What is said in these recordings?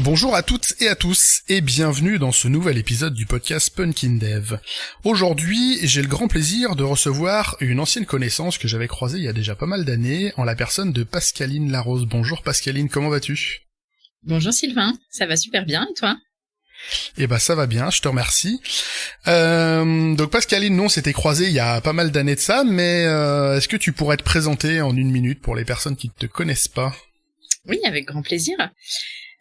Bonjour à toutes et à tous, et bienvenue dans ce nouvel épisode du podcast Punkin Dev. Aujourd'hui, j'ai le grand plaisir de recevoir une ancienne connaissance que j'avais croisée il y a déjà pas mal d'années, en la personne de Pascaline Larose. Bonjour Pascaline, comment vas-tu ? Bonjour Sylvain, ça va super bien, et toi ? Eh ben ça va bien, je te remercie. Donc Pascaline, nous on s'était croisés il y a pas mal d'années de ça, mais est-ce que tu pourrais te présenter en une minute pour les personnes qui ne te connaissent pas ? Oui, avec grand plaisir.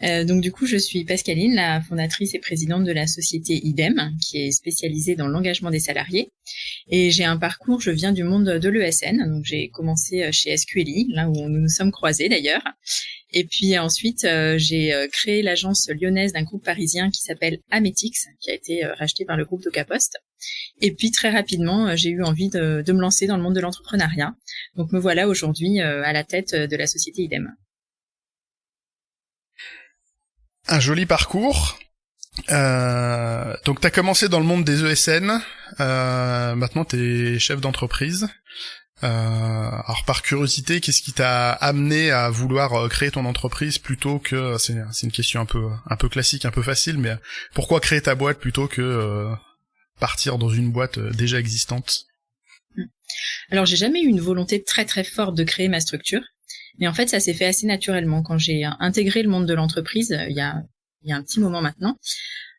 Donc du coup, je suis Pascaline, la fondatrice et présidente de la société IDEM, qui est spécialisée dans l'engagement des salariés. Et j'ai un parcours, je viens du monde de l'ESN, donc j'ai commencé chez SQLI, là où nous nous sommes croisés d'ailleurs. Et puis ensuite, j'ai créé l'agence lyonnaise d'un groupe parisien qui s'appelle Ametix, qui a été racheté par le groupe DocaPost. Et puis très rapidement, j'ai eu envie de me lancer dans le monde de l'entrepreneuriat. Donc me voilà aujourd'hui à la tête de la société IDEM. Un joli parcours. Donc t'as commencé dans le monde des ESN, maintenant t'es chef d'entreprise. Alors par curiosité, qu'est-ce qui t'a amené à vouloir créer ton entreprise plutôt que, c'est une question un peu classique, un peu facile, mais pourquoi créer ta boîte plutôt que partir dans une boîte déjà existante ? Alors j'ai jamais eu une volonté très très forte de créer ma structure. Mais en fait, ça s'est fait assez naturellement quand j'ai intégré le monde de l'entreprise il y a un petit moment maintenant.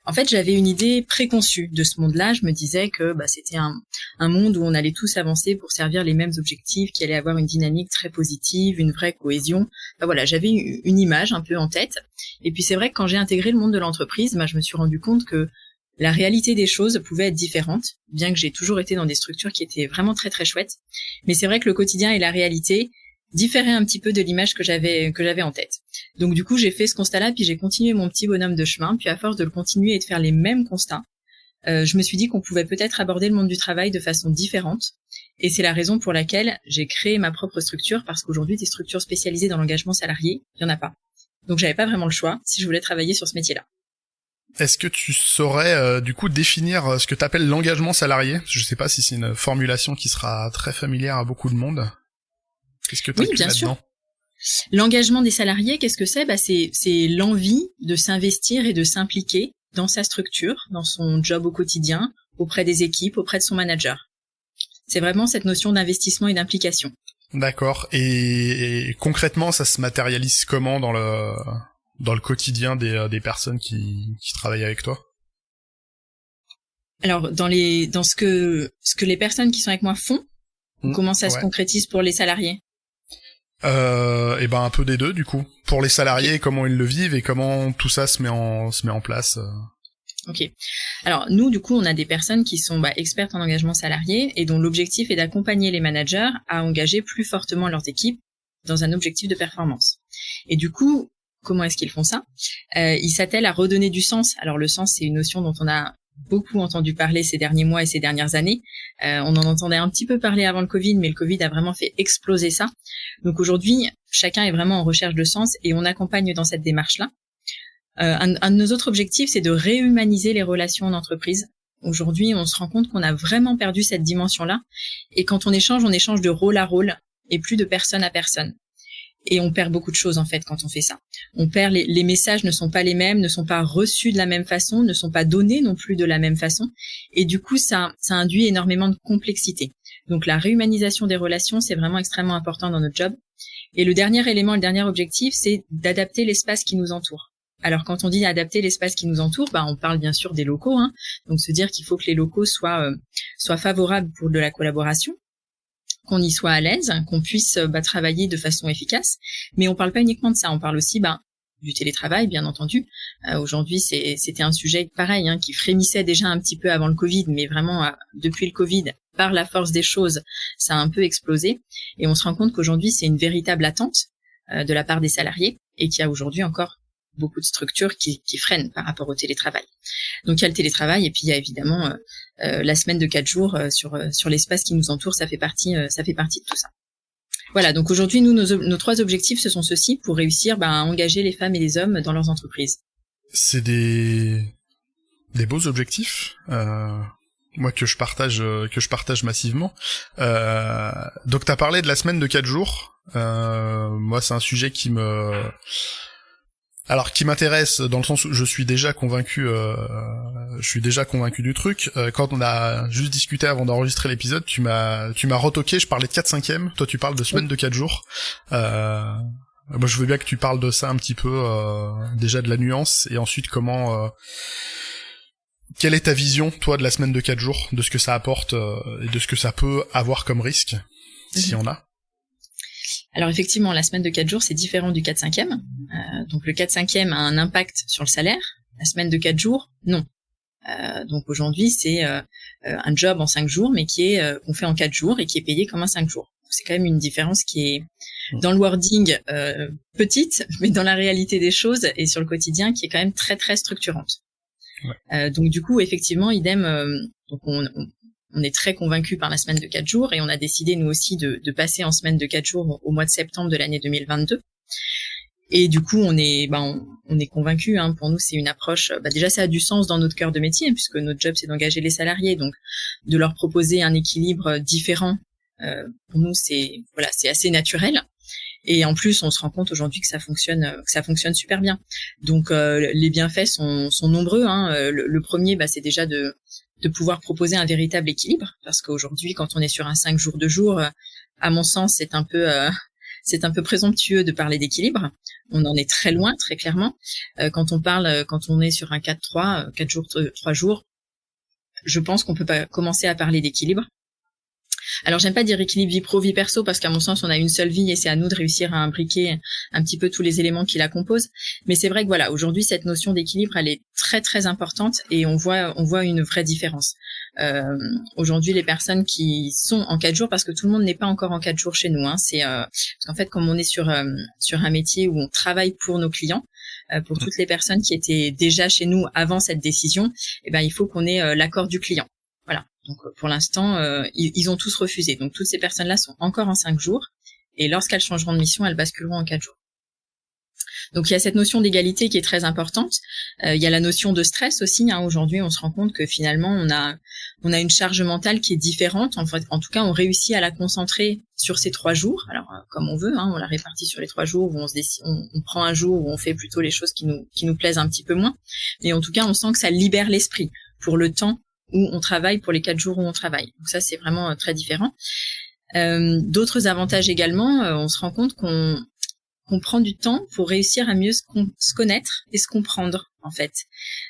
En fait, j'avais une idée préconçue de ce monde-là. Je me disais que c'était un monde où on allait tous avancer pour servir les mêmes objectifs, qu'il allait avoir une dynamique très positive, une vraie cohésion. Voilà, j'avais une image un peu en tête. Et puis c'est vrai que quand j'ai intégré le monde de l'entreprise, je me suis rendu compte que la réalité des choses pouvait être différente, bien que j'ai toujours été dans des structures qui étaient vraiment très très chouettes. Mais c'est vrai que le quotidien et la réalité différer un petit peu de l'image que j'avais en tête. Donc du coup, j'ai fait ce constat-là, puis j'ai continué mon petit bonhomme de chemin, puis à force de le continuer et de faire les mêmes constats, je me suis dit qu'on pouvait peut-être aborder le monde du travail de façon différente. Et c'est la raison pour laquelle j'ai créé ma propre structure, parce qu'aujourd'hui, des structures spécialisées dans l'engagement salarié, il y en a pas. Donc j'avais pas vraiment le choix si je voulais travailler sur ce métier-là. Est-ce que tu saurais du coup définir ce que t'appelles l'engagement salarié ? Je sais pas si c'est une formulation qui sera très familière à beaucoup de monde. Qu'est-ce que tu Oui, bien sûr. L'engagement des salariés, qu'est-ce que c'est ? C'est l'envie de s'investir et de s'impliquer dans sa structure, dans son job au quotidien, auprès des équipes, auprès de son manager. C'est vraiment cette notion d'investissement et d'implication. D'accord. Et concrètement, ça se matérialise comment dans le quotidien des personnes qui travaillent avec toi ? Alors, dans ce que les personnes qui sont avec moi font, comment ça se concrétise pour les salariés ? Et un peu des deux du coup. Pour les salariés, comment ils le vivent et comment tout ça se met en place. Ok. Alors nous, du coup, on a des personnes qui sont expertes en engagement salarié et dont l'objectif est d'accompagner les managers à engager plus fortement leurs équipes dans un objectif de performance. Et du coup, comment est-ce qu'ils font ça ? Ils s'attellent à redonner du sens. Alors le sens, c'est une notion dont on a beaucoup entendu parler ces derniers mois et ces dernières années. On en entendait un petit peu parler avant le Covid, mais le Covid a vraiment fait exploser ça. Donc aujourd'hui, chacun est vraiment en recherche de sens et on accompagne dans cette démarche-là. Un de nos autres objectifs, c'est de réhumaniser les relations en entreprise. Aujourd'hui, on se rend compte qu'on a vraiment perdu cette dimension-là. Et quand on échange de rôle à rôle et plus de personne à personne. Et on perd beaucoup de choses, en fait, quand on fait ça. On perd les messages ne sont pas les mêmes, ne sont pas reçus de la même façon, ne sont pas donnés non plus de la même façon. Et du coup, ça induit énormément de complexité. Donc, la réhumanisation des relations, c'est vraiment extrêmement important dans notre job. Et le dernier élément, le dernier objectif, c'est d'adapter l'espace qui nous entoure. Alors, quand on dit adapter l'espace qui nous entoure, on parle bien sûr des locaux, hein. Donc, se dire qu'il faut que les locaux soient favorables pour de la collaboration, qu'on y soit à l'aise, qu'on puisse travailler de façon efficace. Mais on parle pas uniquement de ça, on parle aussi du télétravail, bien entendu. Aujourd'hui, c'était un sujet pareil, hein, qui frémissait déjà un petit peu avant le Covid, mais vraiment depuis le Covid, par la force des choses, ça a un peu explosé. Et on se rend compte qu'aujourd'hui, c'est une véritable attente de la part des salariés et qu'il y a aujourd'hui encore beaucoup de structures qui freinent par rapport au télétravail. Donc il y a le télétravail et puis il y a évidemment la semaine de 4 jours sur l'espace qui nous entoure, ça fait partie de tout ça. Voilà, donc aujourd'hui nos 3 objectifs ce sont ceux-ci pour réussir à engager les femmes et les hommes dans leurs entreprises. C'est des beaux objectifs. Moi que je partage massivement. Donc t'as parlé de la semaine de 4 jours. Moi c'est un sujet qui me Alors, qui m'intéresse dans le sens où je suis déjà convaincu du truc. Quand on a juste discuté avant d'enregistrer l'épisode, tu m'as retoqué, je parlais de 4/5, toi tu parles de semaine de 4 jours. Moi je veux bien que tu parles de ça un petit peu, déjà de la nuance, et ensuite quelle est ta vision, toi, de la semaine de 4 jours, de ce que ça apporte, et de ce que ça peut avoir comme risque, s'il y en a? Alors effectivement, la semaine de 4 jours, c'est différent du 4/5. Donc le 4/5 a un impact sur le salaire. La semaine de 4 jours, non. Donc aujourd'hui, c'est un job en 5 jours, mais qu'on fait en 4 jours et qui est payé comme un 5 jours. C'est quand même une différence qui est, dans le wording, petite, mais dans la réalité des choses et sur le quotidien, qui est quand même très très structurante. Ouais. Donc du coup, effectivement, idem. Donc on est très convaincus par la semaine de 4 jours et on a décidé nous aussi de passer en semaine de 4 jours au mois de septembre de l'année 2022. Et du coup, on est convaincus. Hein, pour nous, c'est une approche. Déjà, ça a du sens dans notre cœur de métier puisque notre job c'est d'engager les salariés, donc de leur proposer un équilibre différent. Pour nous, c'est assez naturel. Et en plus, on se rend compte aujourd'hui que ça fonctionne super bien. Donc, les bienfaits sont nombreux. Hein. Le premier, c'est déjà de pouvoir proposer un véritable équilibre, parce qu'aujourd'hui, quand on est sur un 5 jours de jour, à mon sens, c'est un peu présomptueux de parler d'équilibre. On en est très loin, très clairement. Quand on est sur un 4/3, 4 jours, 3 jours, je pense qu'on peut pas commencer à parler d'équilibre. Alors, j'aime pas dire équilibre vie pro, vie perso, parce qu'à mon sens, on a une seule vie et c'est à nous de réussir à imbriquer un petit peu tous les éléments qui la composent. Mais c'est vrai que voilà, aujourd'hui, cette notion d'équilibre, elle est très, très importante et on voit une vraie différence. Aujourd'hui, les personnes qui sont en 4 jours, parce que tout le monde n'est pas encore en 4 jours chez nous, hein, parce qu'en fait, comme on est sur un métier où on travaille pour nos clients, pour toutes les personnes qui étaient déjà chez nous avant cette décision, il faut qu'on ait l'accord du client. Voilà. Donc pour l'instant, ils ont tous refusé. Donc toutes ces personnes-là sont encore en 5 jours et lorsqu'elles changeront de mission, elles basculeront en 4 jours. Donc il y a cette notion d'égalité qui est très importante. Il y a la notion de stress aussi. Hein. Aujourd'hui, on se rend compte que finalement, on a une charge mentale qui est différente. En fait, en tout cas, on réussit à la concentrer sur ces 3 jours. Alors comme on veut, hein, on la répartit sur les 3 jours où on prend un jour où on fait plutôt les choses qui nous plaisent un petit peu moins. Mais en tout cas, on sent que ça libère l'esprit pour le temps où on travaille, pour les 4 jours où on travaille. Donc ça, c'est vraiment très différent. D'autres avantages également, on se rend compte qu'on prend du temps pour réussir à mieux se connaître et se comprendre, en fait.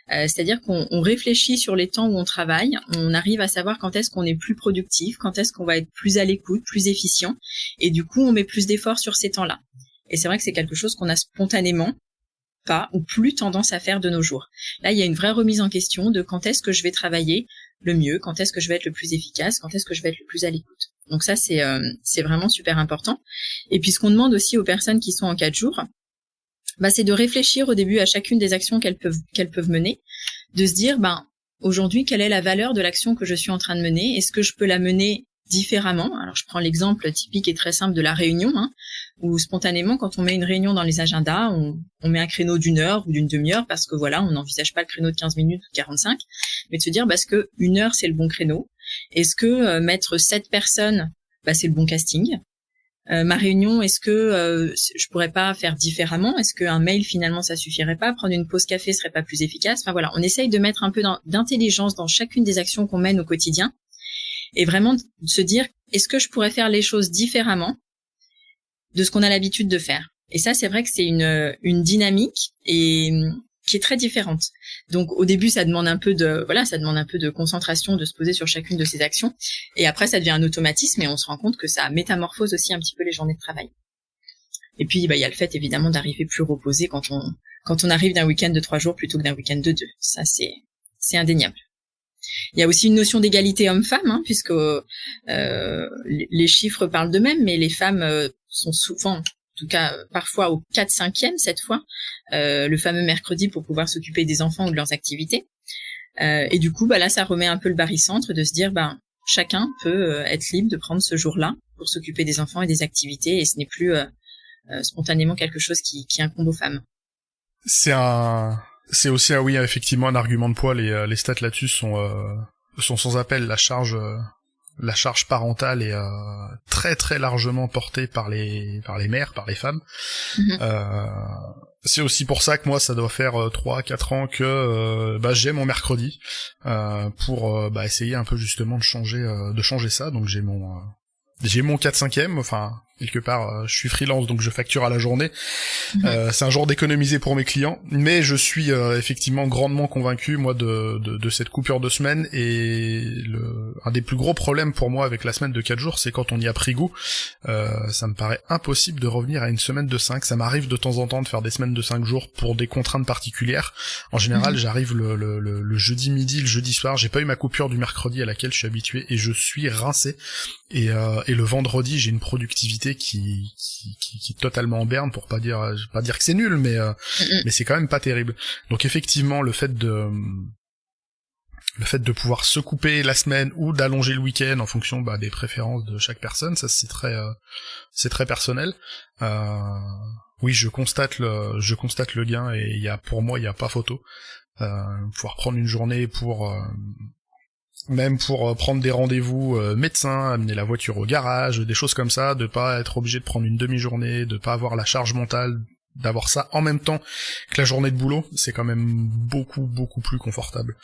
C'est-à-dire qu'on réfléchit sur les temps où on travaille, on arrive à savoir quand est-ce qu'on est plus productif, quand est-ce qu'on va être plus à l'écoute, plus efficient, et du coup, on met plus d'efforts sur ces temps-là. Et c'est vrai que c'est quelque chose qu'on a spontanément pas ou plus tendance à faire de nos jours. Là, il y a une vraie remise en question de quand est-ce que je vais travailler le mieux, quand est-ce que je vais être le plus efficace, quand est-ce que je vais être le plus à l'écoute. Donc ça, c'est vraiment super important. Et puis, ce qu'on demande aussi aux personnes qui sont en 4 jours, c'est de réfléchir au début à chacune des actions qu'elles peuvent mener, de se dire, aujourd'hui, quelle est la valeur de l'action que je suis en train de mener? Est-ce que je peux la mener différemment? Alors, je prends l'exemple typique et très simple de la réunion, hein, où spontanément, quand on met une réunion dans les agendas, on met un créneau d'1 heure ou d'une demi-heure parce que voilà, on n'envisage pas le créneau de 15 minutes ou de 45, mais de se dire, est-ce que 1 heure, c'est le bon créneau? Est-ce que mettre 7 personnes, c'est le bon casting? Ma réunion, est-ce que je pourrais pas faire différemment? Est-ce qu'un mail, finalement, ça suffirait pas? Prendre une pause café serait pas plus efficace? Enfin voilà, on essaye de mettre un peu d'intelligence dans chacune des actions qu'on mène au quotidien et vraiment de se dire, est-ce que je pourrais faire les choses différemment de ce qu'on a l'habitude de faire? Et ça, c'est vrai que c'est une dynamique et qui est très différente. Donc au début, ça demande un peu de concentration, de se poser sur chacune de ces actions. Et après, ça devient un automatisme et on se rend compte que ça métamorphose aussi un petit peu les journées de travail. Et puis, il y a le fait évidemment d'arriver plus reposé quand on arrive d'un week-end de 3 jours plutôt que d'un week-end de 2. Ça, c'est indéniable. Il y a aussi une notion d'égalité homme-femme, hein, puisque les chiffres parlent d'eux-mêmes, mais les femmes sont souvent, en tout cas parfois au 4/5e cette fois, le fameux mercredi pour pouvoir s'occuper des enfants ou de leurs activités. Et du coup, là, ça remet un peu le barycentre de se dire, chacun peut être libre de prendre ce jour-là pour s'occuper des enfants et des activités, et ce n'est plus spontanément quelque chose qui incombe aux femmes. C'est aussi, oui, effectivement, un argument de poids. Les stats là-dessus sont sans appel. La charge la charge parentale est très très largement portée par les mères, par les femmes. C'est aussi pour ça que moi ça doit faire 3-4 ans que j'ai mon mercredi pour essayer un peu justement de changer ça. Donc j'ai mon 4/5e, enfin quelque part je suis freelance donc je facture à la journée. C'est un jour d'économiser pour mes clients, mais je suis effectivement grandement convaincu moi de cette coupure de semaine, et un des plus gros problèmes pour moi avec la semaine de 4 jours, c'est quand on y a pris goût, ça me paraît impossible de revenir à une semaine de 5. Ça m'arrive de temps en temps de faire des semaines de 5 jours pour des contraintes particulières. En général, j'arrive le jeudi midi, le jeudi soir, j'ai pas eu ma coupure du mercredi à laquelle je suis habitué et je suis rincé. Et le vendredi, j'ai une productivité qui est totalement en berne, pour pas dire que c'est nul, mais c'est quand même pas terrible. Donc effectivement, le fait de pouvoir se couper la semaine ou d'allonger le week-end en fonction des préférences de chaque personne, ça c'est très personnel. Oui, je constate le gain, et pour moi il y a pas photo. Pouvoir prendre une journée pour prendre des rendez-vous médecins, amener la voiture au garage, des choses comme ça, de pas être obligé de prendre une demi-journée, de pas avoir la charge mentale d'avoir ça en même temps que la journée de boulot, c'est quand même beaucoup plus confortable.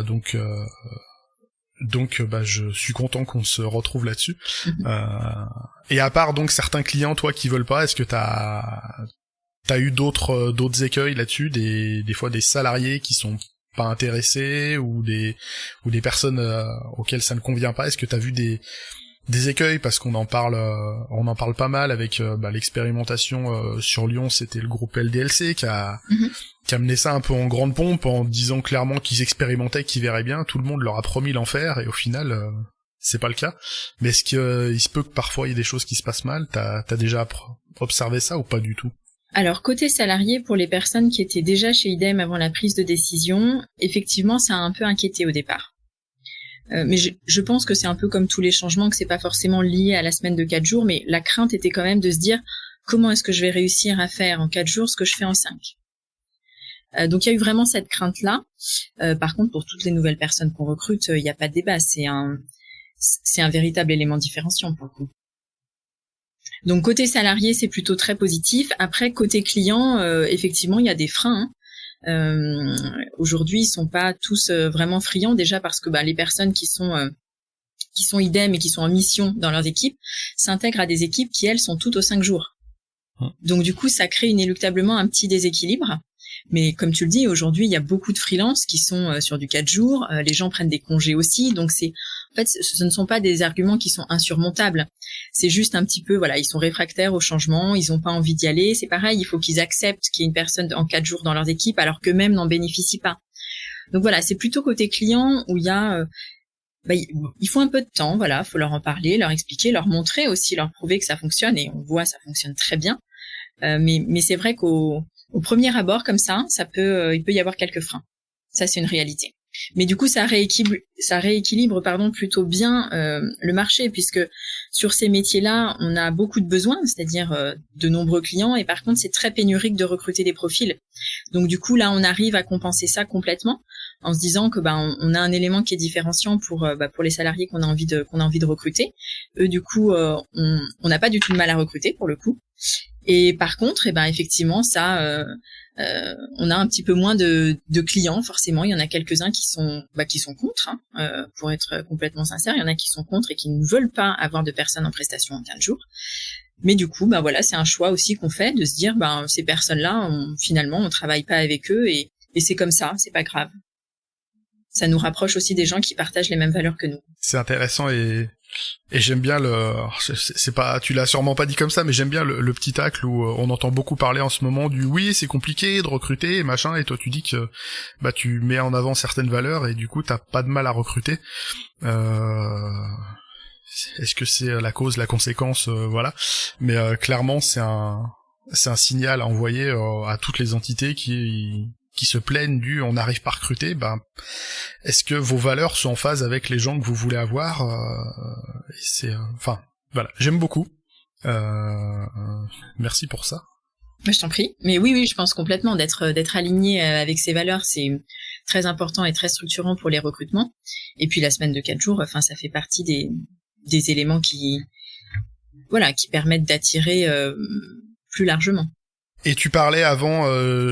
Donc je suis content qu'on se retrouve là-dessus. Et à part donc certains clients, toi, qui veulent pas, est-ce que t'as eu d'autres écueils là-dessus, des fois des salariés qui sont pas intéressés, ou des personnes auxquelles ça ne convient pas? Est-ce que t'as vu des écueils, parce qu'on en parle pas mal avec l'expérimentation sur Lyon, c'était le groupe LDLC qui a mené ça un peu en grande pompe en disant clairement qu'ils expérimentaient, qu'ils verraient bien. Tout le monde leur a promis l'enfer, et au final c'est pas le cas. Mais est-ce que il se peut que parfois il y ait des choses qui se passent mal? T'as déjà observé ça ou pas du tout? Alors, côté salarié, pour les personnes qui étaient déjà chez IDEM avant la prise de décision, effectivement, ça a un peu inquiété au départ. Mais je pense que c'est un peu comme tous les changements, que c'est pas forcément lié à la semaine de 4 jours, mais la crainte était quand même de se dire comment est-ce que je vais réussir à faire en 4 jours ce que je fais en 5. Donc il y a eu vraiment cette crainte-là. Par contre, pour toutes les nouvelles personnes qu'on recrute, il n'y a pas de débat. C'est un véritable élément différenciant pour le coup. Donc côté salarié, c'est plutôt très positif. Après, côté client, effectivement, il y a des freins. Aujourd'hui, ils sont pas tous vraiment friands, déjà parce que les personnes qui sont idem et qui sont en mission dans leurs équipes s'intègrent à des équipes qui, elles, sont toutes aux 5 jours. Donc du coup, ça crée inéluctablement un petit déséquilibre. Mais comme tu le dis, aujourd'hui, il y a beaucoup de freelances qui sont sur du 4 jours. Les gens prennent des congés aussi. Donc en fait, ce ne sont pas des arguments qui sont insurmontables. C'est juste un petit peu, ils sont réfractaires au changement, ils n'ont pas envie d'y aller. C'est pareil, il faut qu'ils acceptent qu'il y ait une personne en 4 jours dans leurs équipes alors qu'eux-mêmes n'en bénéficient pas. Donc voilà, c'est plutôt côté client où il y a... il faut un peu de temps, faut leur en parler, leur expliquer, leur montrer aussi, leur prouver que ça fonctionne, et on voit ça fonctionne très bien. Mais c'est vrai qu'au premier abord comme ça, il peut y avoir quelques freins. Ça, c'est une réalité. Mais du coup, ça rééquilibre plutôt bien le marché, puisque sur ces métiers-là, on a beaucoup de besoins, c'est-à-dire de nombreux clients, et par contre, c'est très pénurique de recruter des profils. Donc du coup, là, on arrive à compenser ça complètement en se disant que on a un élément qui est différenciant pour les salariés qu'on a envie de recruter. Eux, du coup, on n'a pas du tout de mal à recruter pour le coup. Et par contre, effectivement, ça, on a un petit peu moins de clients, forcément. Il y en a quelques-uns qui sont contre, pour être complètement sincère. Il y en a qui sont contre et qui ne veulent pas avoir de personnes en prestation en 15 jours. Mais du coup, c'est un choix aussi qu'on fait de se dire, ces personnes-là, finalement, on travaille pas avec eux, et c'est comme ça, c'est pas grave. Ça nous rapproche aussi des gens qui partagent les mêmes valeurs que nous. C'est intéressant, et j'aime bien c'est pas, tu l'as sûrement pas dit comme ça, mais j'aime bien le petit tacle où on entend beaucoup parler en ce moment du oui, c'est compliqué de recruter et machin, et toi tu dis que tu mets en avant certaines valeurs et du coup t'as pas de mal à recruter. Est-ce que c'est la cause, la conséquence, voilà. Mais clairement c'est un signal à envoyer à toutes les entités qui se plaignent on n'arrive pas à recruter. Est-ce que vos valeurs sont en phase avec les gens que vous voulez avoir? Voilà, j'aime beaucoup. Merci pour ça. Je t'en prie. Mais oui, je pense complètement d'être aligné avec ses valeurs, c'est très important et très structurant pour les recrutements. Et puis la semaine de 4 jours, enfin, ça fait partie des éléments qui permettent d'attirer plus largement. Et tu parlais avant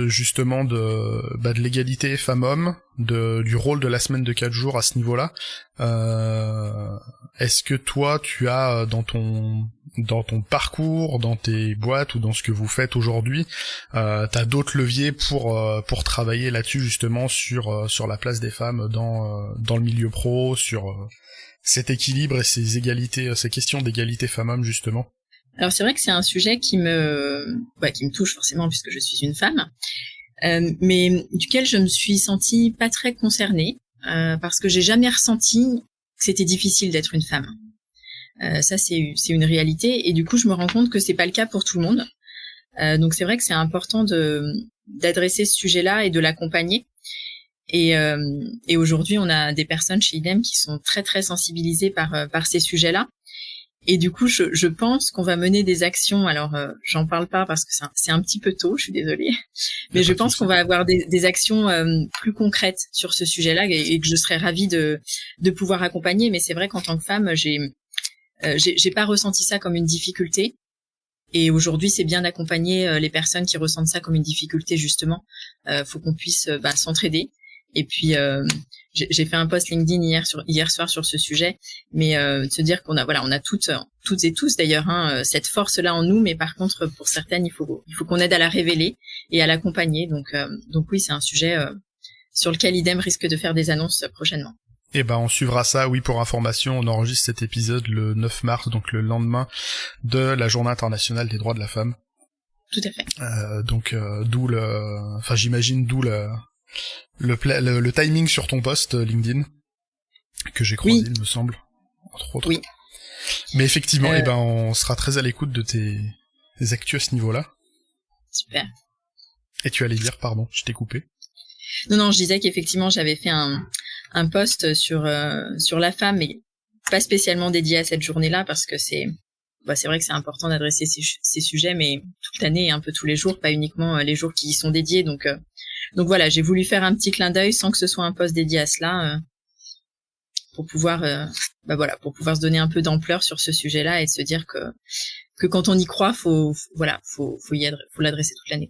justement de l'égalité femmes-hommes, du rôle de la semaine de 4 jours à ce niveau-là. Est-ce que toi tu as dans ton parcours, dans tes boîtes ou dans ce que vous faites aujourd'hui, t'as d'autres leviers pour travailler là-dessus justement sur la place des femmes dans le milieu pro, sur cet équilibre et ces questions d'égalité femmes-hommes justement? Alors c'est vrai que c'est un sujet qui me touche forcément puisque je suis une femme, mais duquel je me suis sentie pas très concernée parce que j'ai jamais ressenti que c'était difficile d'être une femme. Ça c'est une réalité et du coup je me rends compte que c'est pas le cas pour tout le monde. Donc c'est vrai que c'est important d'adresser ce sujet-là et de l'accompagner. Et aujourd'hui on a des personnes chez IDEM qui sont très très sensibilisées par ces sujets-là. Et du coup, je pense qu'on va mener des actions. Alors, j'en parle pas parce que c'est un petit peu tôt, je suis désolée. Mais je pense qu'on va avoir des actions plus concrètes sur ce sujet-là et que je serais ravie de pouvoir accompagner. Mais c'est vrai qu'en tant que femme, j'ai pas ressenti ça comme une difficulté. Et aujourd'hui, c'est bien d'accompagner les personnes qui ressentent ça comme une difficulté, justement. Faut qu'on puisse s'entraider. Et puis, j'ai fait un post LinkedIn hier soir sur ce sujet, mais de se dire qu'on a toutes et tous d'ailleurs cette force-là en nous, mais par contre pour certaines il faut qu'on aide à la révéler et à l'accompagner. Donc oui, c'est un sujet sur lequel IDEM risque de faire des annonces prochainement. Eh ben on suivra ça, oui, pour information, on enregistre cet épisode le 9 mars, donc le lendemain de la Journée internationale des droits de la femme. Tout à fait. J'imagine d'où le timing sur ton post LinkedIn que j'ai croisé, il me semble, entre autres. Oui. Mais effectivement, on sera très à l'écoute de tes actus à ce niveau-là. Super. Et tu allais dire, pardon, je t'ai coupé. Non, je disais qu'effectivement j'avais fait un post sur la femme, mais pas spécialement dédié à cette journée-là parce que c'est vrai que c'est important d'adresser ces sujets, mais toute l'année et un peu tous les jours, pas uniquement les jours qui y sont dédiés. Donc voilà, j'ai voulu faire un petit clin d'œil sans que ce soit un post dédié à cela, pour pouvoir se donner un peu d'ampleur sur ce sujet-là et de se dire que quand on y croit, faut l'adresser toute l'année.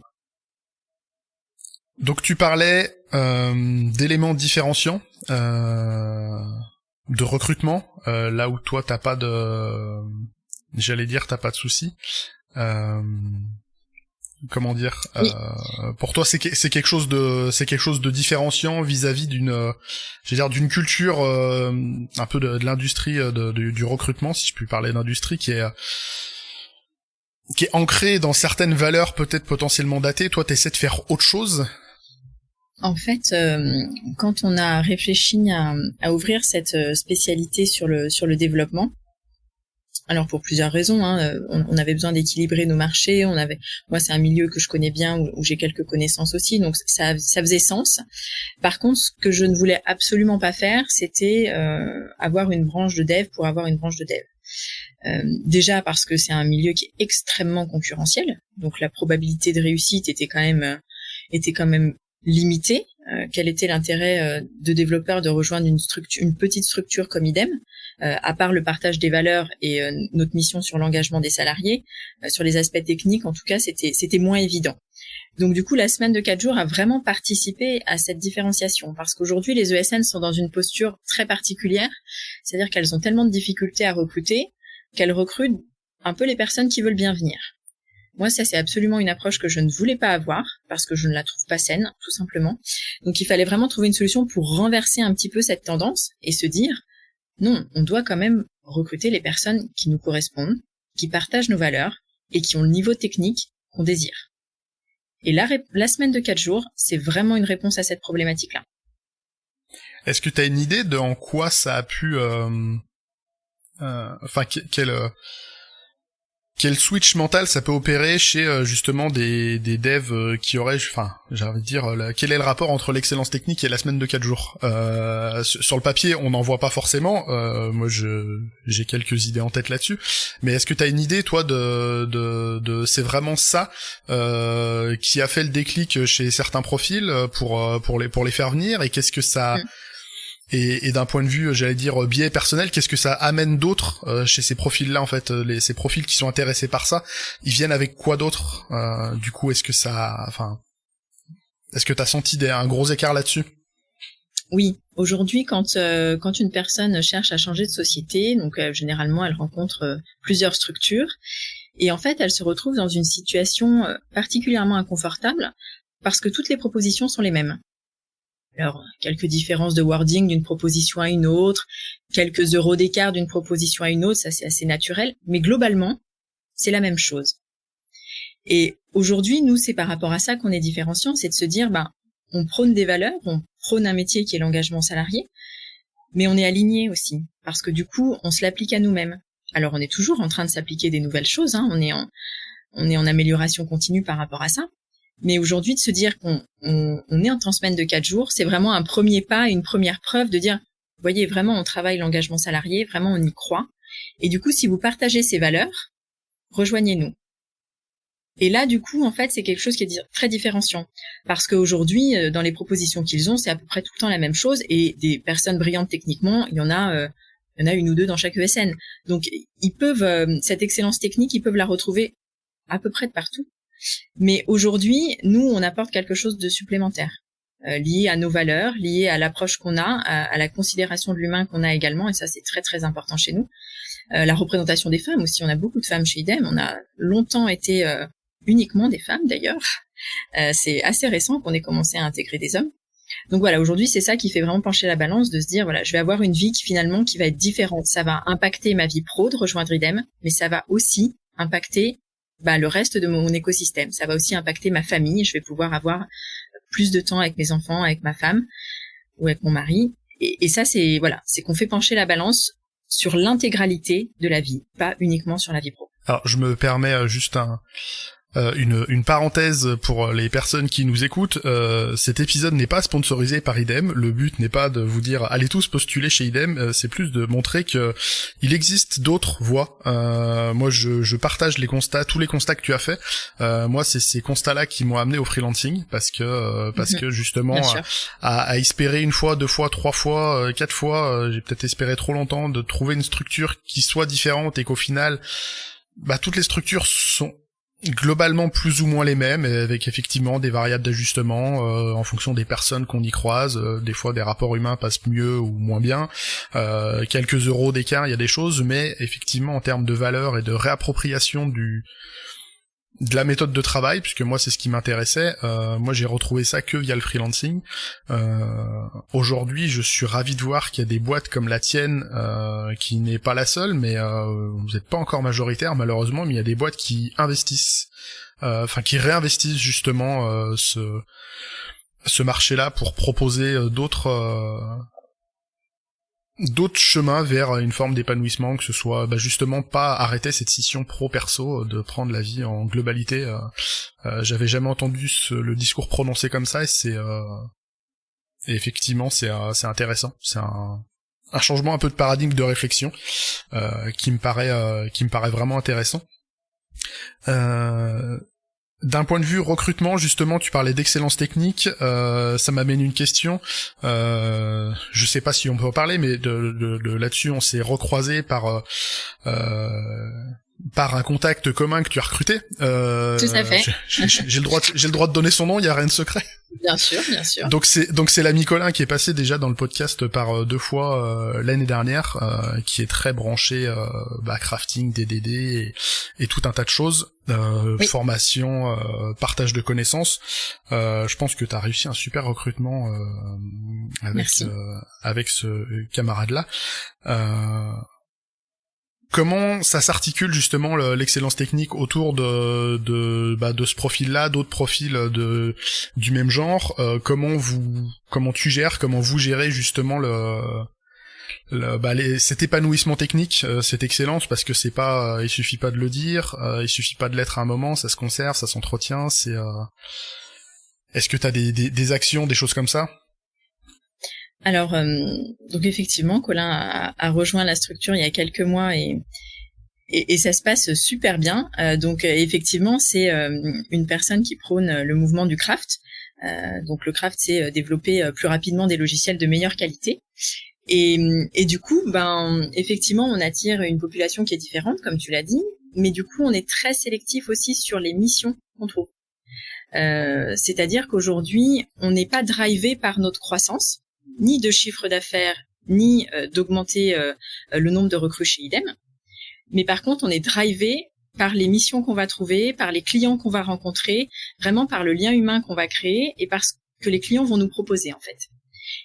Donc tu parlais d'éléments différenciants de recrutement, là où toi t'as pas de soucis. Comment dire, oui. Pour toi c'est quelque chose de différenciant vis-à-vis d'une culture un peu de l'industrie du recrutement, si je puis parler d'industrie, qui est ancrée dans certaines valeurs peut-être potentiellement datées. Toi t'essaies de faire autre chose? En fait, quand on a réfléchi à ouvrir cette spécialité sur le développement, alors pour plusieurs raisons, on avait besoin d'équilibrer nos marchés. Moi c'est un milieu que je connais bien où j'ai quelques connaissances aussi, donc ça faisait sens. Par contre, ce que je ne voulais absolument pas faire, c'était avoir une branche de dev pour avoir une branche de dev. Déjà parce que c'est un milieu qui est extrêmement concurrentiel, donc la probabilité de réussite était quand même limitée. Quel était l'intérêt de développeurs de rejoindre une petite structure comme IDEM, à part le partage des valeurs et notre mission sur l'engagement des salariés, sur les aspects techniques en tout cas c'était moins évident. Donc du coup la semaine de 4 jours a vraiment participé à cette différenciation parce qu'aujourd'hui les ESN sont dans une posture très particulière, c'est-à-dire qu'elles ont tellement de difficultés à recruter qu'elles recrutent un peu les personnes qui veulent bien venir. Moi, ça, c'est absolument une approche que je ne voulais pas avoir, parce que je ne la trouve pas saine, tout simplement. Donc, il fallait vraiment trouver une solution pour renverser un petit peu cette tendance et se dire, non, on doit quand même recruter les personnes qui nous correspondent, qui partagent nos valeurs et qui ont le niveau technique qu'on désire. Et la semaine de 4 jours, c'est vraiment une réponse à cette problématique-là. Est-ce que tu as une idée de en quoi quel switch mental ça peut opérer chez justement des devs qui auraient, enfin, j'ai envie de dire, quel est le rapport entre l'excellence technique et la semaine de 4 jours? Sur le papier, on n'en voit pas forcément. Moi, j'ai quelques idées en tête là-dessus. Mais est-ce que t'as une idée, toi, de c'est vraiment ça qui a fait le déclic chez certains profils pour les faire venir, et qu'est-ce que ça Et d'un point de vue, j'allais dire, biais personnel, qu'est-ce que ça amène d'autre chez ces profils-là, en fait, ces profils qui sont intéressés par ça, ils viennent avec quoi d'autre? Du coup, est-ce que t'as senti un gros écart là-dessus? Oui, aujourd'hui, quand une personne cherche à changer de société, donc généralement, elle rencontre plusieurs structures, et en fait, elle se retrouve dans une situation particulièrement inconfortable parce que toutes les propositions sont les mêmes. Alors, quelques différences de wording d'une proposition à une autre, quelques euros d'écart d'une proposition à une autre, ça c'est assez naturel, mais globalement, c'est la même chose. Et aujourd'hui, nous, c'est par rapport à ça qu'on est différenciant, c'est de se dire, on prône des valeurs, on prône un métier qui est l'engagement salarié, mais on est aligné aussi, parce que du coup, on se l'applique à nous-mêmes. Alors, on est toujours en train de s'appliquer des nouvelles choses, hein, on est en amélioration continue par rapport à ça. Mais aujourd'hui, de se dire qu'on est en semaine de 4 jours, c'est vraiment un premier pas, une première preuve de dire, vous voyez, vraiment, on travaille l'engagement salarié, vraiment, on y croit. Et du coup, si vous partagez ces valeurs, rejoignez-nous. Et là, du coup, en fait, c'est quelque chose qui est très différenciant. Parce qu'aujourd'hui, dans les propositions qu'ils ont, c'est à peu près tout le temps la même chose. Et des personnes brillantes techniquement, il y en a une ou deux dans chaque ESN. Donc, ils peuvent, cette excellence technique, ils peuvent la retrouver à peu près de partout. Mais aujourd'hui, nous, on apporte quelque chose de supplémentaire, lié à nos valeurs, lié à l'approche qu'on a, à la considération de l'humain qu'on a également, et ça, c'est très, très important chez nous. La représentation des femmes aussi, on a beaucoup de femmes chez IDEM, on a longtemps été uniquement des femmes, d'ailleurs. C'est assez récent qu'on ait commencé à intégrer des hommes. Donc voilà, aujourd'hui, c'est ça qui fait vraiment pencher la balance, de se dire, voilà, je vais avoir une vie qui va être différente. Ça va impacter ma vie pro de rejoindre IDEM, mais ça va aussi impacter le reste de mon écosystème. Ça va aussi impacter ma famille. Je vais pouvoir avoir plus de temps avec mes enfants, avec ma femme ou avec mon mari. Et ça, c'est qu'on fait pencher la balance sur l'intégralité de la vie, pas uniquement sur la vie pro. Alors, je me permets juste une parenthèse pour les personnes qui nous écoutent. Cet épisode n'est pas sponsorisé par IDEM. Le but n'est pas de vous dire allez tous postuler chez IDEM. C'est plus de montrer que il existe d'autres voies. Moi, je partage tous les constats que tu as fait. Moi, c'est ces constats-là qui m'ont amené au freelancing parce que justement à espérer une fois, 2 fois, 3 fois, 4 fois, j'ai peut-être espéré trop longtemps de trouver une structure qui soit différente et qu'au final, toutes les structures sont globalement plus ou moins les mêmes, avec effectivement des variables d'ajustement en fonction des personnes qu'on y croise. Des fois des rapports humains passent mieux ou moins bien, quelques euros d'écart, il y a des choses, mais effectivement en termes de valeur et de réappropriation de la méthode de travail, puisque moi c'est ce qui m'intéressait, moi j'ai retrouvé ça que via le freelancing. Aujourd'hui je suis ravi de voir qu'il y a des boîtes comme la tienne, qui n'est pas la seule, mais vous n'êtes pas encore majoritaire malheureusement, mais il y a des boîtes qui investissent, qui réinvestissent justement ce marché-là pour proposer d'autres chemins vers une forme d'épanouissement, que ce soit justement pas arrêter cette scission pro-perso, de prendre la vie en globalité. J'avais jamais entendu le discours prononcé comme ça, et effectivement c'est intéressant. C'est un changement un peu de paradigme de réflexion qui me paraît vraiment intéressant. D'un point de vue recrutement, justement, tu parlais d'excellence technique, ça m'amène une question. Je sais pas si on peut en parler, mais de là-dessus, on s'est recroisé par un contact commun que tu as recruté. Tout à fait. J'ai le droit de donner son nom, il y a rien de secret. Bien sûr, bien sûr. Donc c'est l'ami Colin qui est passé déjà dans le podcast par 2 fois l'année dernière, qui est très branché crafting, DDD et tout un tas de choses, oui. Formation, partage de connaissances. Je pense que tu as réussi un super recrutement avec ce camarade-là. Comment ça s'articule justement l'excellence technique autour de ce profil-là, d'autres profils du même genre? Comment vous gérez justement cet épanouissement technique, c'est excellent parce que c'est pas, il suffit pas de le dire, il suffit pas de l'être à un moment, ça se conserve, ça s'entretient. Est-ce que t'as des actions, des choses comme ça? Alors, donc effectivement, Colin a rejoint la structure il y a quelques mois et ça se passe super bien. Donc effectivement, c'est une personne qui prône le mouvement du craft. Donc le craft, c'est développer plus rapidement des logiciels de meilleure qualité. Et du coup, effectivement, on attire une population qui est différente, comme tu l'as dit, mais du coup, on est très sélectif aussi sur les missions qu'on trouve. C'est-à-dire qu'aujourd'hui, on n'est pas drivé par notre croissance, ni de chiffre d'affaires, ni d'augmenter le nombre de recrues chez Idem. Mais par contre, on est drivé par les missions qu'on va trouver, par les clients qu'on va rencontrer, vraiment par le lien humain qu'on va créer et par ce que les clients vont nous proposer, en fait.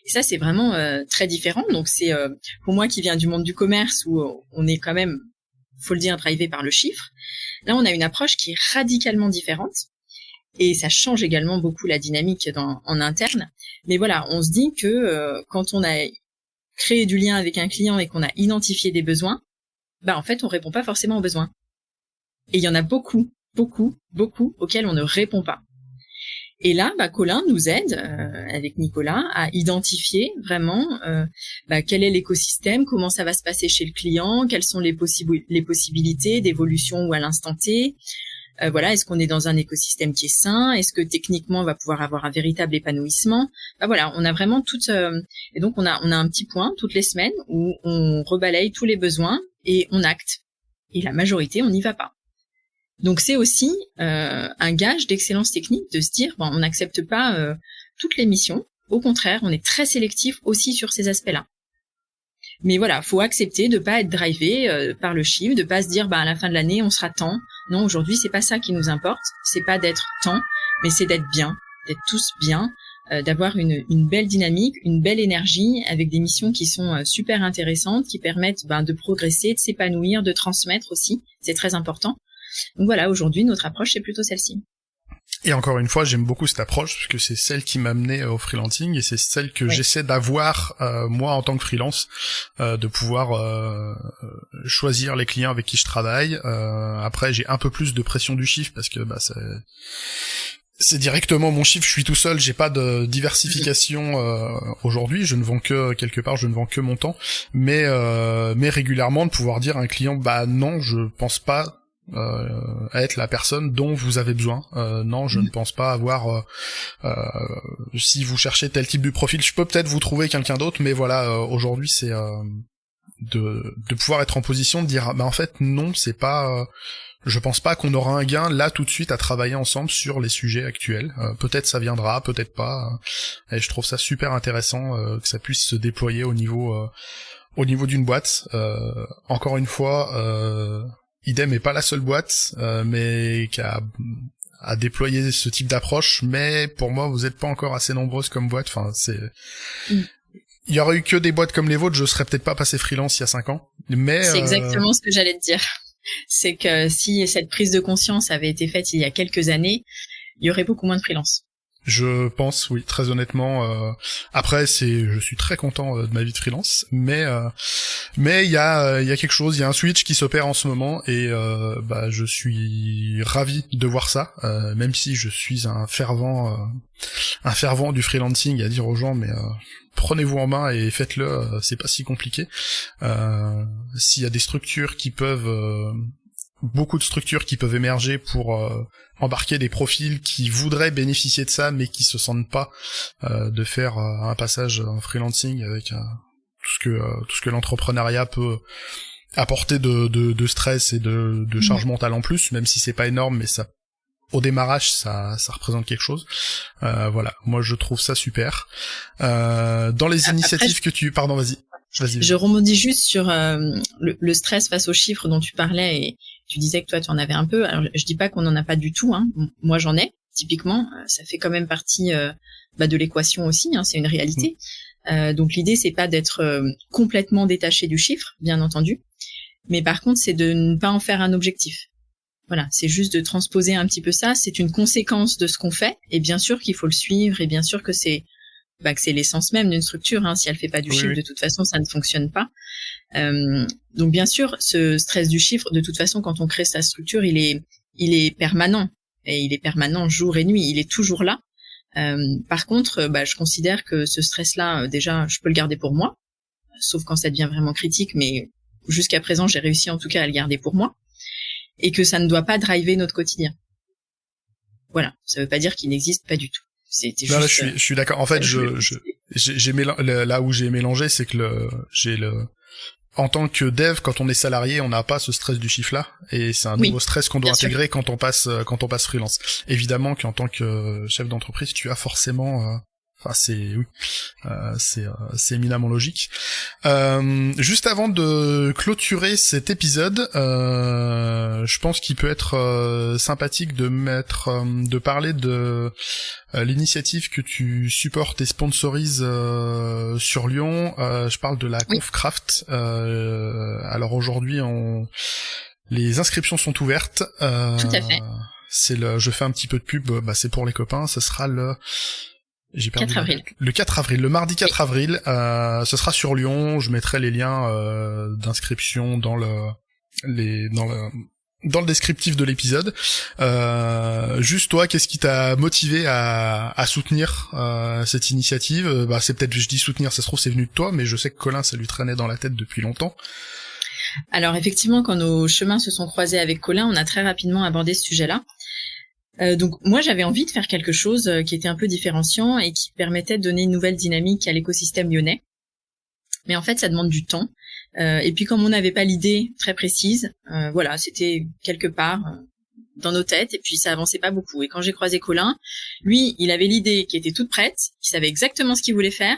Et ça, c'est vraiment très différent. Donc, c'est pour moi qui viens du monde du commerce où on est quand même, faut le dire, drivé par le chiffre. Là, on a une approche qui est radicalement différente. Et ça change également beaucoup la dynamique en interne. Mais voilà, on se dit que quand on a créé du lien avec un client et qu'on a identifié des besoins, en fait, on répond pas forcément aux besoins. Et il y en a beaucoup auxquels on ne répond pas. Et là, Colin nous aide, avec Nicolas, à identifier vraiment quel est l'écosystème, comment ça va se passer chez le client, quelles sont les possibilités d'évolution ou à l'instant T. Est-ce qu'on est dans un écosystème qui est sain? Est-ce que techniquement on va pouvoir avoir un véritable épanouissement? On a vraiment et donc on a un petit point toutes les semaines où on rebalaye tous les besoins et on acte. Et la majorité, on n'y va pas. Donc c'est aussi un gage d'excellence technique de se dire on n'accepte pas toutes les missions. Au contraire, on est très sélectif aussi sur ces aspects-là. Mais voilà, faut accepter de pas être drivé par le chiffre, de pas se dire à la fin de l'année on sera tant. Non, aujourd'hui c'est pas ça qui nous importe. C'est pas d'être tant, mais c'est d'être bien, d'être tous bien, d'avoir une belle dynamique, une belle énergie avec des missions qui sont super intéressantes, qui permettent de progresser, de s'épanouir, de transmettre aussi. C'est très important. Donc voilà, aujourd'hui notre approche c'est plutôt celle-ci. Et encore une fois, j'aime beaucoup cette approche parce que c'est celle qui m'a amené au freelancing et c'est celle que j'essaie d'avoir moi en tant que freelance, de pouvoir choisir les clients avec qui je travaille. Après, j'ai un peu plus de pression du chiffre parce que c'est directement mon chiffre. Je suis tout seul, j'ai pas de diversification aujourd'hui. Je ne vends que mon temps, mais régulièrement de pouvoir dire à un client non, je pense pas à être la personne dont vous avez besoin. Non, je ne pense pas avoir si vous cherchez tel type de profil, je peux peut-être vous trouver quelqu'un d'autre, mais voilà, aujourd'hui c'est de pouvoir être en position de dire en fait non, c'est pas je pense pas qu'on aura un gain là tout de suite à travailler ensemble sur les sujets actuels. Peut-être ça viendra, peut-être pas. Et je trouve ça super intéressant que ça puisse se déployer au niveau d'une boîte. Encore une fois, Idem est pas la seule boîte, mais qui a déployé ce type d'approche. Mais pour moi, vous êtes pas encore assez nombreuses comme boîte. Enfin, il y aurait eu que des boîtes comme les vôtres, je serais peut-être pas passé freelance il y a 5 ans. Mais c'est exactement ce que j'allais te dire. C'est que si cette prise de conscience avait été faite il y a quelques années, il y aurait beaucoup moins de freelance. Je pense, oui, très honnêtement. Après, je suis très content de ma vie de freelance, mais il y a quelque chose, il y a un switch qui s'opère en ce moment et je suis ravi de voir ça, même si je suis un fervent du freelancing, à dire aux gens mais prenez-vous en main et faites-le, c'est pas si compliqué. S'il y a des structures qui peuvent beaucoup de structures qui peuvent émerger pour embarquer des profils qui voudraient bénéficier de ça mais qui se sentent pas de faire un passage en freelancing avec tout ce que l'entrepreneuriat peut apporter de stress et de charge mentale en plus, même si c'est pas énorme, mais ça au démarrage ça représente quelque chose. Voilà, moi je trouve ça super. Dans les initiatives que tu pardon, vas-y. Je rebondis juste sur le stress face aux chiffres dont tu parlais et tu disais que toi tu en avais un peu. Alors je dis pas qu'on en a pas du tout, hein. Moi j'en ai. Typiquement, ça fait quand même partie de l'équation aussi. Hein, c'est une réalité. Donc l'idée c'est pas d'être complètement détaché du chiffre, bien entendu, mais par contre c'est de ne pas en faire un objectif. Voilà, c'est juste de transposer un petit peu ça. C'est une conséquence de ce qu'on fait et bien sûr qu'il faut le suivre et bien sûr que c'est que c'est l'essence même d'une structure. Hein. Si elle fait pas du chiffre, de toute façon, ça ne fonctionne pas. Donc bien sûr, ce stress du chiffre, de toute façon, quand on crée sa structure, il est permanent, et il est permanent jour et nuit. Il est toujours là. Par contre, je considère que ce stress-là, déjà, je peux le garder pour moi, sauf quand ça devient vraiment critique, mais jusqu'à présent, j'ai réussi en tout cas à le garder pour moi, et que ça ne doit pas driver notre quotidien. Voilà, ça veut pas dire qu'il n'existe pas du tout. C'était juste. Là, je suis d'accord. En fait, là où j'ai mélangé, c'est que en tant que dev, quand on est salarié, on n'a pas ce stress du chiffre-là, et c'est un nouveau stress qu'on doit intégrer quand on passe freelance. Évidemment qu'en tant que chef d'entreprise, tu as forcément, c'est éminemment logique. Juste avant de clôturer cet épisode, je pense qu'il peut être sympathique de parler de l'initiative que tu supportes et sponsorises sur Lyon. Je parle de la Confcraft. Alors aujourd'hui, les inscriptions sont ouvertes. Tout à fait. Je fais un petit peu de pub. C'est pour les copains. Ce sera le 4 avril. Le 4 avril, le mardi 4 avril, ce sera sur Lyon. Je mettrai les liens d'inscription dans le descriptif de l'épisode. Juste toi, qu'est-ce qui t'a motivé à soutenir cette initiative? C'est peut-être, je dis soutenir, ça se trouve c'est venu de toi, mais je sais que Colin, ça lui traînait dans la tête depuis longtemps. Alors effectivement, quand nos chemins se sont croisés avec Colin, on a très rapidement abordé ce sujet-là. Donc moi j'avais envie de faire quelque chose qui était un peu différenciant et qui permettait de donner une nouvelle dynamique à l'écosystème lyonnais. Mais en fait ça demande du temps. Et puis comme on n'avait pas l'idée très précise, c'était quelque part dans nos têtes et puis ça avançait pas beaucoup. Et quand j'ai croisé Colin, lui il avait l'idée qui était toute prête, il savait exactement ce qu'il voulait faire.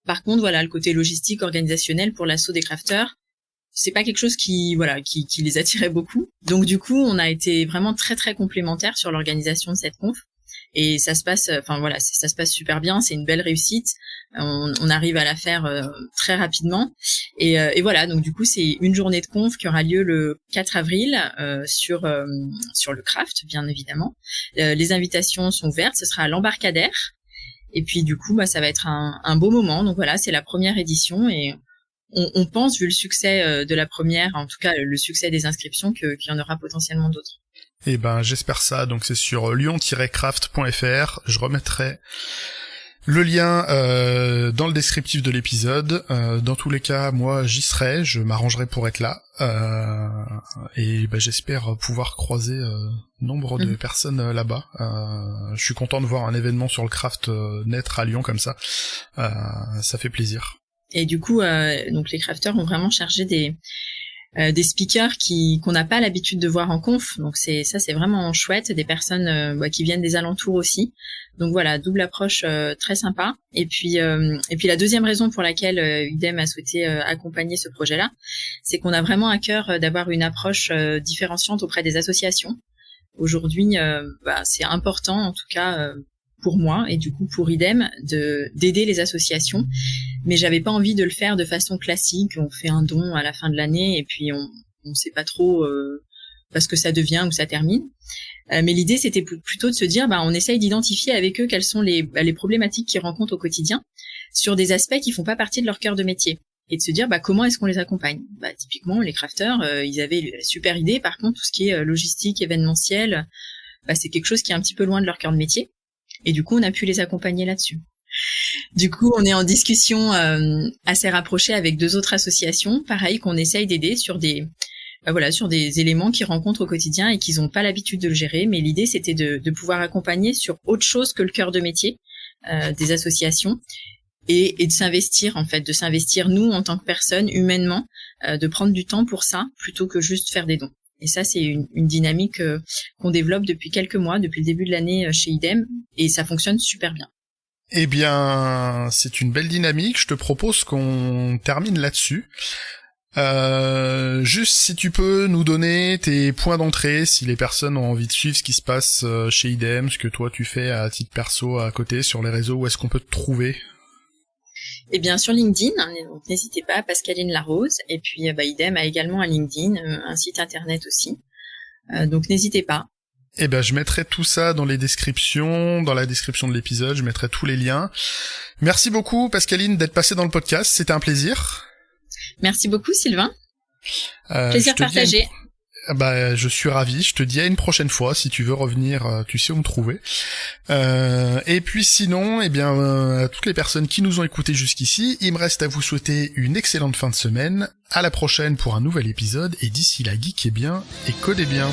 Par contre le côté logistique, organisationnel pour l'assaut des crafters, c'est pas quelque chose qui les attirait beaucoup. Donc du coup, on a été vraiment très très complémentaires sur l'organisation de cette conf. Et ça se passe, ça se passe super bien. C'est une belle réussite. On arrive à la faire très rapidement. Et voilà. Donc du coup, c'est une journée de conf qui aura lieu le 4 avril sur le craft, bien évidemment. Les invitations sont ouvertes. Ce sera à l'embarcadère. Et puis du coup, ça va être un beau moment. Donc voilà, c'est la première édition et on pense, vu le succès de la première, en tout cas le succès des inscriptions, qu'il y en aura potentiellement d'autres. Eh ben, j'espère ça. Donc c'est sur lyon-craft.fr. Je remettrai le lien dans le descriptif de l'épisode. Dans tous les cas, moi j'y serai, je m'arrangerai pour être là. Et j'espère pouvoir croiser nombre de personnes là-bas. Je suis content de voir un événement sur le craft naître à Lyon comme ça. Ça fait plaisir. Et du coup, donc les crafters ont vraiment chargé des speakers qu'on n'a pas l'habitude de voir en conf. Donc c'est vraiment chouette, des personnes qui viennent des alentours aussi. Donc voilà, double approche très sympa. Et puis la deuxième raison pour laquelle UDEM a souhaité accompagner ce projet-là, c'est qu'on a vraiment à cœur d'avoir une approche différenciante auprès des associations. Aujourd'hui, c'est important en tout cas pour moi et du coup pour IDEM d'aider les associations, mais j'avais pas envie de le faire de façon classique. On fait un don à la fin de l'année et puis on sait pas trop parce que ça devient ou ça termine. Mais l'idée c'était plutôt de se dire on essaye d'identifier avec eux quelles sont les problématiques qu'ils rencontrent au quotidien sur des aspects qui font pas partie de leur cœur de métier et de se dire comment est-ce qu'on les accompagne. Typiquement les crafters ils avaient la super idée, par contre tout ce qui est logistique, événementiel, c'est quelque chose qui est un petit peu loin de leur cœur de métier. Et du coup, on a pu les accompagner là-dessus. Du coup, on est en discussion assez rapprochée avec 2 autres associations, pareil, qu'on essaye d'aider sur des éléments qu'ils rencontrent au quotidien et qu'ils n'ont pas l'habitude de le gérer. Mais l'idée, c'était de pouvoir accompagner sur autre chose que le cœur de métier des associations et de s'investir, en fait, de s'investir nous en tant que personnes humainement, de prendre du temps pour ça plutôt que juste faire des dons. Et ça, c'est une dynamique qu'on développe depuis quelques mois, depuis le début de l'année chez IDEM, et ça fonctionne super bien. Eh bien, c'est une belle dynamique. Je te propose qu'on termine là-dessus. Juste si tu peux nous donner tes points d'entrée, si les personnes ont envie de suivre ce qui se passe chez IDEM, ce que toi tu fais à titre perso à côté sur les réseaux, où est-ce qu'on peut te trouver? Eh bien, sur LinkedIn, donc n'hésitez pas, Pascaline Larose. Et puis, IDEM a également un LinkedIn, un site internet aussi. Donc, n'hésitez pas. Eh ben, je mettrai tout ça dans la description de l'épisode, je mettrai tous les liens. Merci beaucoup, Pascaline, d'être passée dans le podcast, c'était un plaisir. Merci beaucoup, Sylvain. Plaisir partagé. Je suis ravi, je te dis à une prochaine fois, si tu veux revenir, tu sais où me trouver. Et puis sinon, à toutes les personnes qui nous ont écoutés jusqu'ici, il me reste à vous souhaiter une excellente fin de semaine, à la prochaine pour un nouvel épisode, et d'ici là, geekez bien et codez bien.